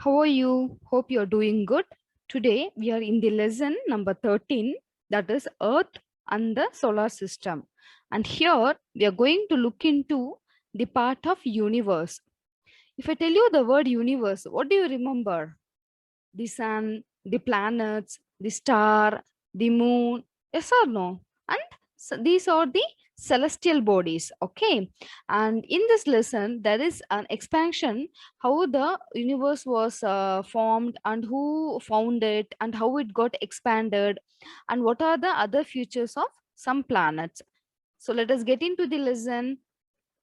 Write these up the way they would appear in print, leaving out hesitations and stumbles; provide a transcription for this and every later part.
How are you? Hope you're doing good. Today we are in the lesson number 13, that is Earth and the solar system. And here we are going to look into the part of universe. If I tell you the word universe, what do you remember? The sun, the planets, the star, the moon. Yes or no? And these are the celestial bodies. Okay. And in this lesson, there is an expansion how the universe was formed and who found it and how it got expanded and what are the other features of some planets. So let us get into the lesson.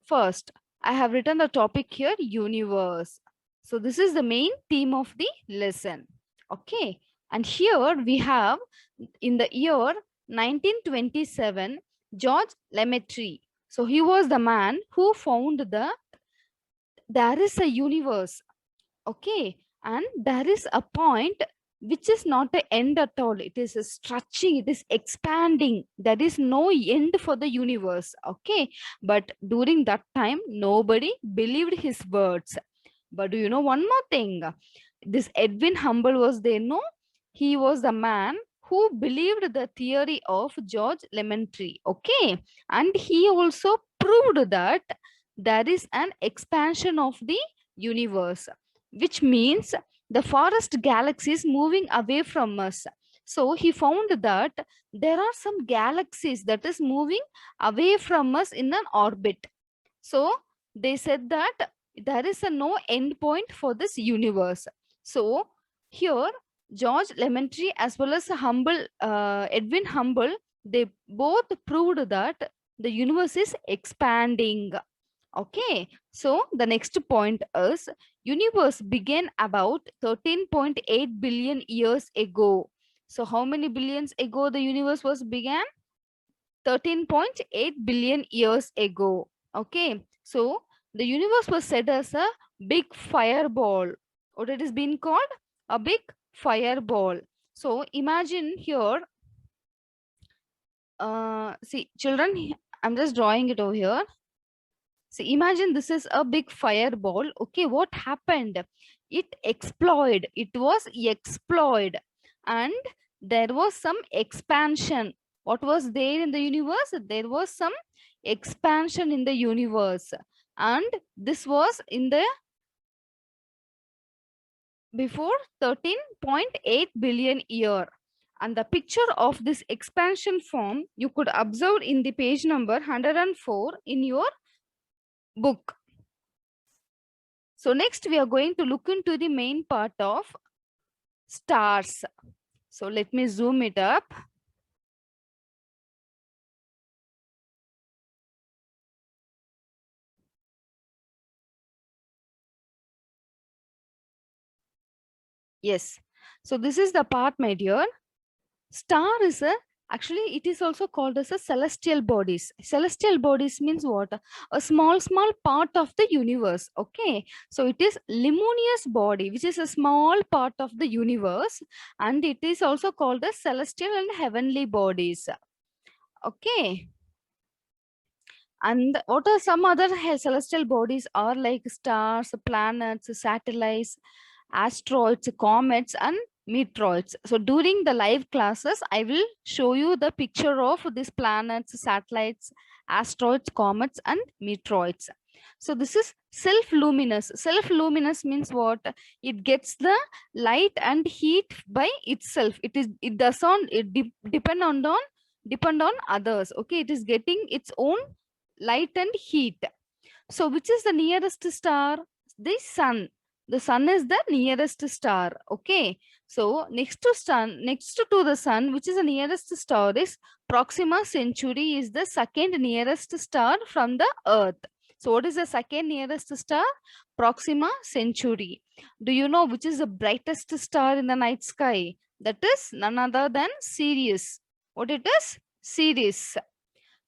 First, I have written the topic here, universe. So this is the main theme of the lesson. Okay. And here we have in the year 1927, George Lemaitre. So he was the man who found there is a universe. Okay. And there is a point which is not the end at all. It is stretching, it is expanding. There is no end for the universe. Okay. But during that time, nobody believed his words. But do you know one more thing? This Edwin Hubble was there, no? He was the man who believed the theory of George Lemaitre. Okay. And he also proved that there is an expansion of the universe, which means the farthest galaxies moving away from us. So he found that there are some galaxies that is moving away from us in an orbit. So they said that there is a no end point for this universe. So here George Lemaitre as well as Edwin Hubble, they both proved that the universe is expanding. Okay, so the next point is universe began about 13.8 billion years ago. So how many billions ago the universe was began? 13.8 billion years ago. Okay, so the universe was said as a big fireball. What it is being called? A big fireball. So imagine here, see children, I'm just drawing it over here. So imagine this is a big fireball. Okay, what happened? It exploded. It was exploded. And there was some expansion. What was there in the universe? There was some expansion in the universe. And this was in the before 13.8 billion year. And the picture of this expansion form you could observe in the page number 104 in your book. So next we are going to look into the main part of stars. So let me zoom it up. Yes. So this is the part, my dear. Star is actually it is also called as a celestial bodies. Celestial bodies means what? A small part of the universe. Okay, so it is luminous body, which is a small part of the universe, and it is also called as celestial and heavenly bodies. Okay. And what are some other celestial bodies are like stars, planets, satellites, asteroids, comets, and meteoroids. So during the live classes, I will show you the picture of these planets, satellites, asteroids, comets, and meteoroids. So this is self-luminous. Self-luminous means what? It gets the light and heat by itself. It does not depend on others. Okay, it is getting its own light and heat. So which is the nearest star? The sun. The sun is the nearest star. Okay, so next to the sun, which is the nearest star, is Proxima Centauri is the second nearest star from the earth. So what is the second nearest star? Proxima Centauri. Do you know which is the brightest star in the night sky? That is none other than Sirius. What it is? Sirius.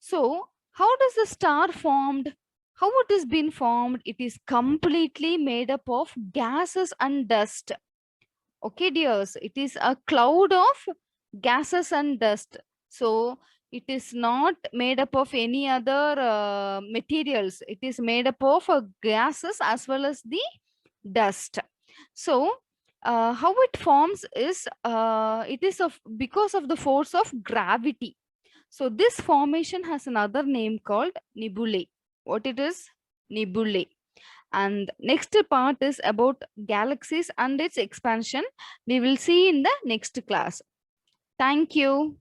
So how does the star formed? How it is been formed? It is completely made up of gases and dust. Okay, dears, it is a cloud of gases and dust. So it is not made up of any other materials. It is made up of gases as well as the dust. So how it forms is it is because of the force of gravity. So this formation has another name called nebulae. What it is? Nebulae. And next part is about galaxies and its expansion. We will see in the next class. Thank you.